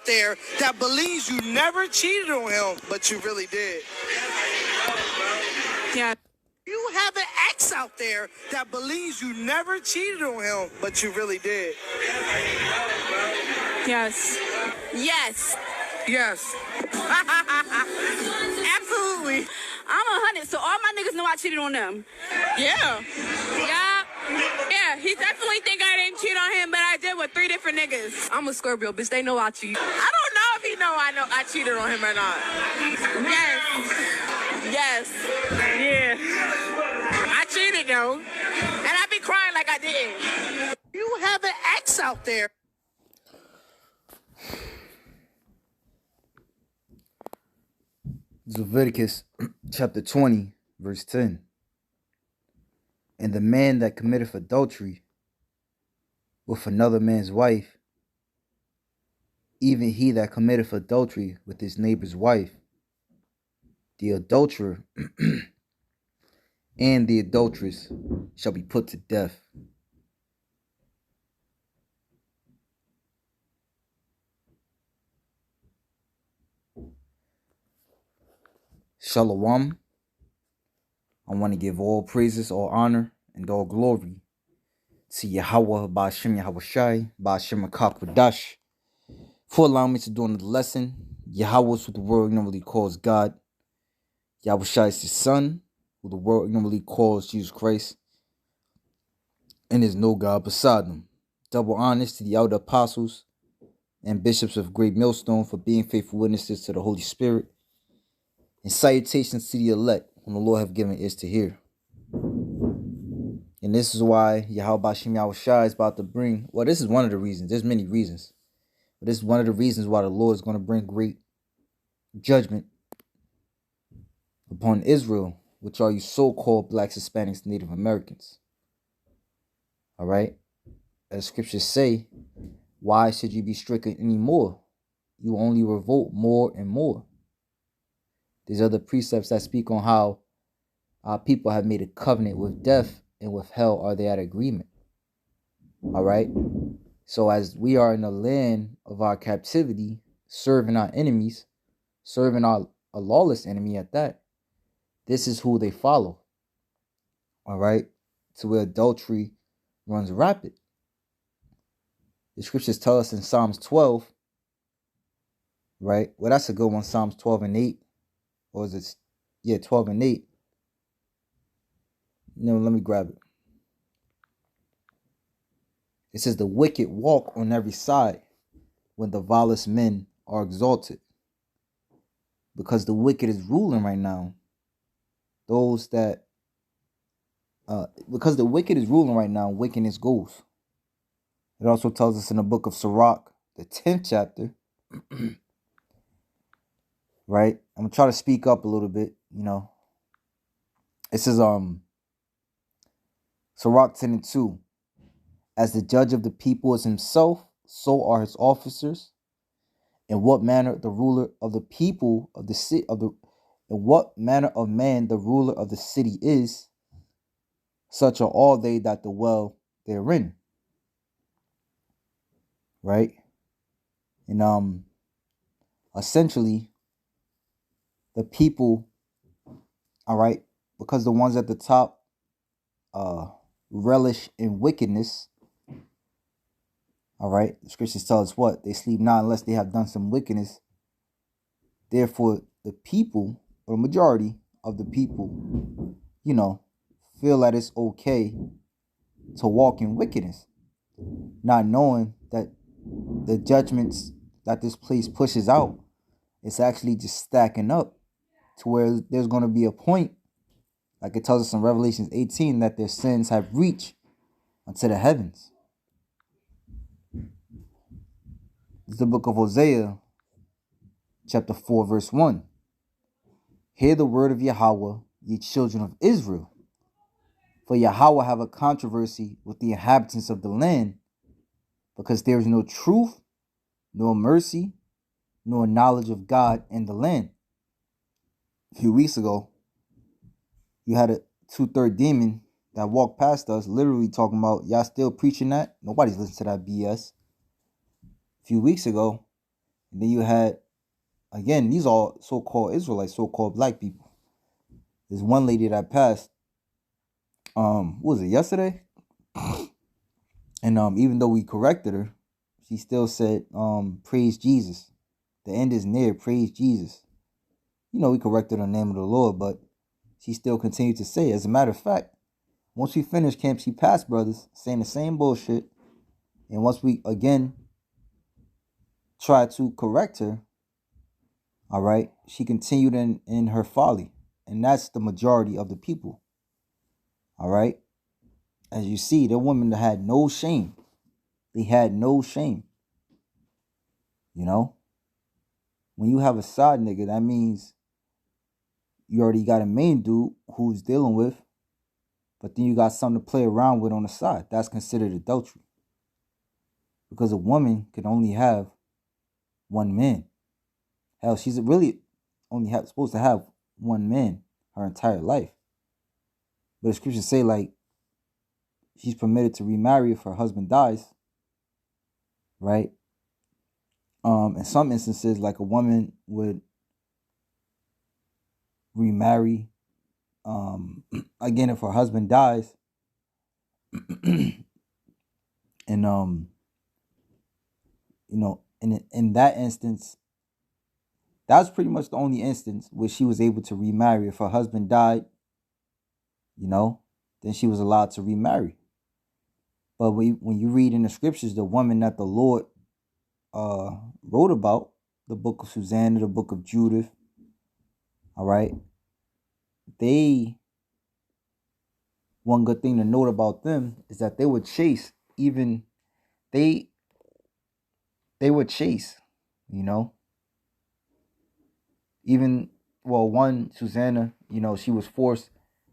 out there that believes you never cheated on him, but you really did. Yeah. You have an ex out there that believes you never cheated on him, but you really did. Yes. Yes. Yes. Absolutely. I'm 100, so all my niggas know I cheated on them. Yeah. Yeah, he definitely think I didn't cheat on him, but I did with 3 different niggas. I'm a Scorpio, bitch. They know I cheat. I don't know if he know I cheated on him or not. Yes. Yes. Yeah. I cheated though. And I be crying like I didn't. You have an ex out there. Leviticus chapter 20, verse 10. And the man that committeth adultery with another man's wife, even he that committeth adultery with his neighbor's wife, the adulterer and the adulteress shall be put to death. Shalom. I want to give all praises, all honor, and all glory to Yahweh, Ba'ashem Yahweh Shai, Ba'ashem HaKakwadash, for allowing me to do another lesson. Yahweh is who the world normally calls God. Yahweh Shai is his son, who the world normally calls Jesus Christ. And there's no God beside him. Double honors to the elder apostles and bishops of Great Millstone for being faithful witnesses to the Holy Spirit. And salutations to the elect, whom the Lord have given ears to hear. And this is why Yahweh Ba'ashem Yahweh Shai is about to bring, well, this is one of the reasons. There's many reasons. But this is one of the reasons why the Lord is going to bring great judgment upon Israel, which are you so-called blacks, Hispanics, Native Americans. All right? As scriptures say, why should you be stricken anymore? You only revolt more and more. There's other precepts that speak on how our people have made a covenant with death and with hell are they at agreement. All right? So as we are in the land of our captivity, serving our enemies, serving a lawless enemy at that, this is who they follow. All right? To where adultery runs rapid. The scriptures tell us in Psalms 12, right? Well, that's a good one, Psalms 12 and 8. Or is it? Yeah, 12 and 8. No, let me grab it. It says, the wicked walk on every side when the vilest men are exalted. Because the wicked is ruling right now. Because the wicked is ruling right now, wickedness goes. It also tells us in the book of Sirach, the 10th chapter, right? I'm going to try to speak up a little bit, you know. It says, Sirach 10 and 2. As the judge of the people is himself, so are his officers. In what manner the ruler of the people of the city in what manner of man the ruler of the city is, such are all they that dwell therein. Right? And essentially the people, all right, because the ones at the top relish in wickedness. All right, the scriptures tell us what? They sleep not unless they have done some wickedness. Therefore, the people, or the majority of the people, you know, feel that it's okay to walk in wickedness, not knowing that the judgments that this place pushes out, it's actually just stacking up to where there's going to be a point, like it tells us in Revelation 18, that their sins have reached unto the heavens. It's the book of Hosea, chapter 4, verse 1. Hear the word of Yahweh, ye children of Israel. For Yahweh have a controversy with the inhabitants of the land, because there is no truth, nor mercy, nor knowledge of God in the land. A few weeks ago, you had a 2/3 demon that walked past us, literally talking about, y'all still preaching that? Nobody's listening to that BS. A few weeks ago, And then you had, again, these are so-called Israelites, so-called black people. There's one lady that passed, what was it, yesterday? And even though we corrected her, she still said, praise Jesus. The end is near, praise Jesus. You know, we corrected her name of the Lord, but she still continued to say it. As a matter of fact, once we finished camp, she passed, brothers, saying the same bullshit. And once we, again, tried to correct her, all right, she continued in her folly. And that's the majority of the people. All right? As you see, they're women that had no shame. They had no shame. You know? When you have a side nigga, that means you already got a main dude who's dealing with, but then you got something to play around with on the side. That's considered adultery. Because a woman can only have one man. Hell, she's really only supposed to have one man her entire life. But the scriptures say, like, she's permitted to remarry if her husband dies. Right? In some instances, like a woman would remarry, again, if her husband dies. And, you know, in that instance, that was pretty much the only instance where she was able to remarry. If her husband died, you know, then she was allowed to remarry. But when you read in the scriptures, the woman that the Lord wrote about, the book of Susanna, the book of Judith, all right, one good thing to note about them is that they would chase, even, they would chase, you know, even, well, one, Susanna, you know, she was forced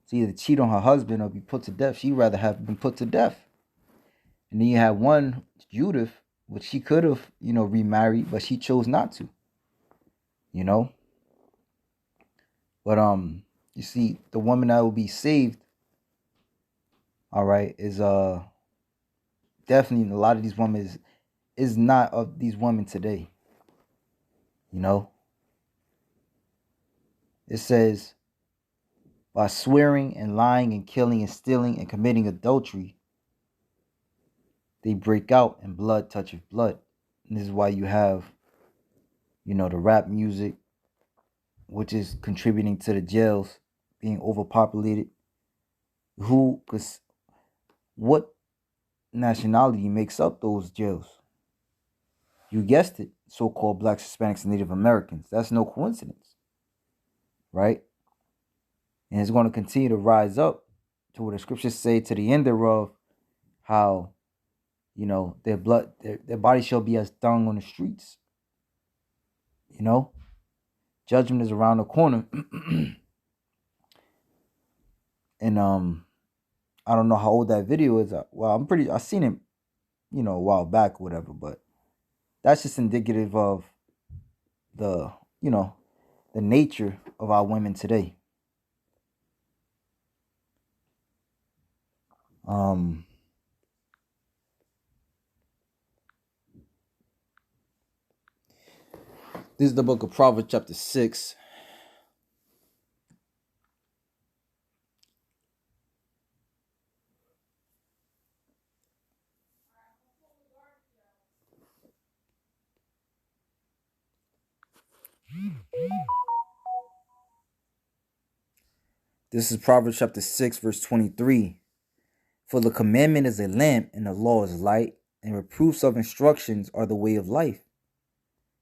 to either cheat on her husband or be put to death. She'd rather have been put to death. And then you had one, Judith, which she could have, you know, remarried, but she chose not to, you know. But you see, the woman that will be saved, all right, is definitely, a lot of these women is not of these women today, you know. It says, by swearing and lying and killing and stealing and committing adultery, they break out and blood toucheth blood. And this is why you have, you know, the rap music, which is contributing to the jails being overpopulated. Because what nationality makes up those jails? You guessed it, so-called blacks, Hispanics, and Native Americans. That's no coincidence, right? And it's going to continue to rise up to what the scriptures say to the end thereof, how, you know, their body shall be as dung on the streets. You know, judgment is around the corner. And I don't know how old that video is. Well, I seen it, you know, a while back or whatever, but that's just indicative of the, you know, the nature of our women today. This is the book of Proverbs chapter 6. This is Proverbs chapter 6, verse 23. For the commandment is a lamp, and the law is light, and reproofs of instructions are the way of life,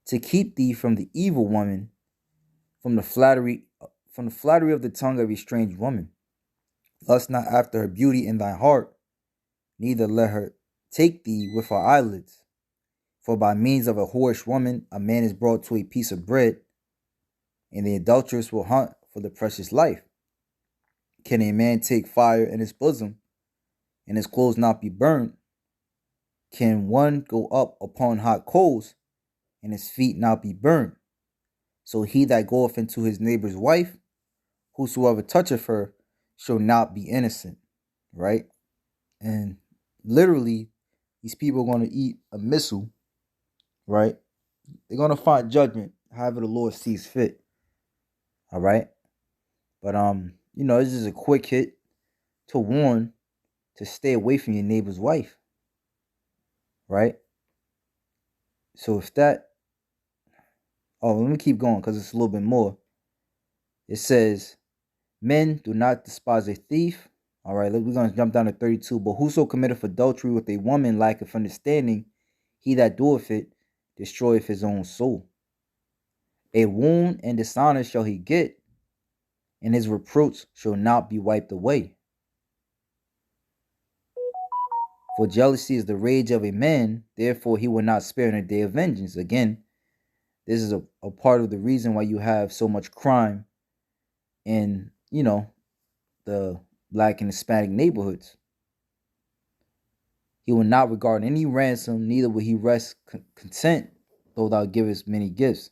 to keep thee from the evil woman, from the flattery of the tongue of a strange woman. Lust not after her beauty in thy heart, neither let her take thee with her eyelids. For by means of a whorish woman a man is brought to a piece of bread, and the adulteress will hunt for the precious life. Can a man take fire in his bosom, and his clothes not be burned? Can one go up upon hot coals, and his feet not be burned? So he that goeth into his neighbor's wife, whosoever toucheth her, shall not be innocent. Right? And literally, these people are going to eat a missile, right? They're gonna find judgment, however the Lord sees fit. All right. But this is a quick hit to warn to stay away from your neighbor's wife. Right? So if that let me keep going because it's a little bit more. It says, men do not despise a thief. All right, we're going to jump down to 32. But whoso committeth adultery with a woman lacketh understanding, he that doeth it destroyeth his own soul. A wound and dishonor shall he get, and his reproach shall not be wiped away. For jealousy is the rage of a man, therefore he will not spare in a day of vengeance. Again, this is a part of the reason why you have so much crime in, the Black and Hispanic neighborhoods. He will not regard any ransom, neither will he rest content, though thou givest many gifts.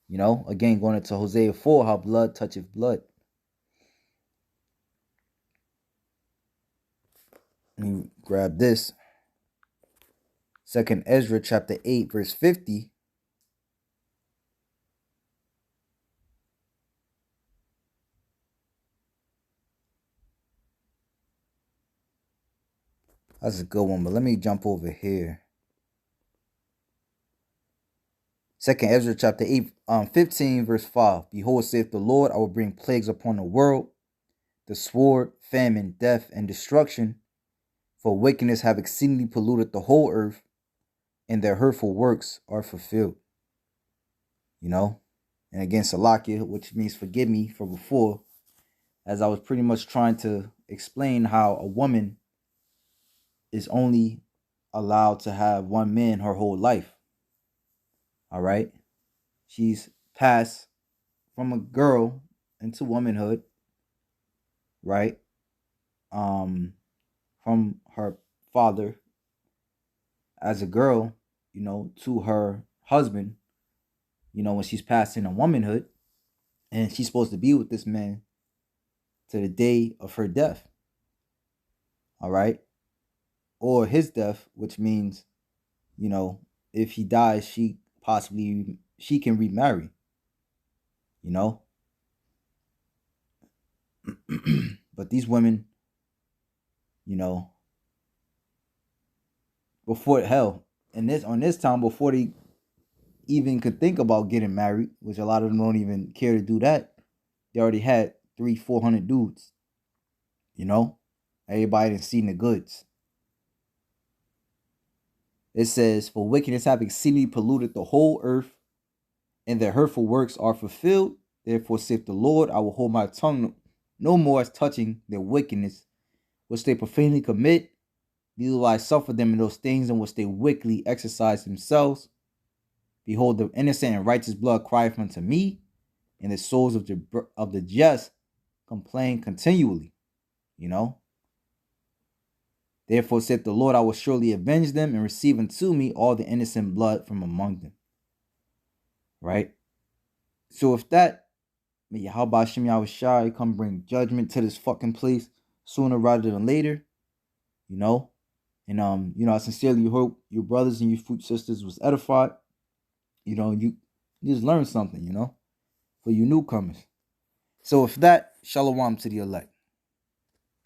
Again, going into Hosea 4, how blood toucheth blood. Let me grab this. 2nd Ezra chapter 8, verse 50. That's a good one, but let me jump over here. 2nd Ezra chapter 8, 15, verse 5. Behold, saith the Lord, I will bring plagues upon the world, the sword, famine, death, and destruction. For wickedness have exceedingly polluted the whole earth, and their hurtful works are fulfilled. And again, Salakia, which means forgive me for before, as I was pretty much trying to explain how a woman is only allowed to have one man her whole life. All right. She's passed from a girl into womanhood, right? From her father as a girl, to her husband, when she's passing a womanhood, and she's supposed to be with this man to the day of her death. All right. Or his death, which means, if he dies, she can remarry, But these women, before on this time, before they even could think about getting married, which a lot of them don't even care to do that, they already had 300-400 dudes. Everybody done seen the goods. It says, for wickedness have exceedingly polluted the whole earth, and their hurtful works are fulfilled. Therefore saith the Lord, I will hold my tongue no more as touching their wickedness, which they profanely commit, neither will I suffer them in those things in which they wickedly exercise themselves. Behold, the innocent and righteous blood crieth unto me, and the souls of the just complain continually. Therefore saith the Lord, I will surely avenge them and receive unto me all the innocent blood from among them. Right? So if that, may Yahweh Shem Yahushai come bring judgment to this fucking place sooner rather than later. And I sincerely hope your brothers and your fruit sisters was edified. You just learned something, for you newcomers. So if that, shalom to the elect.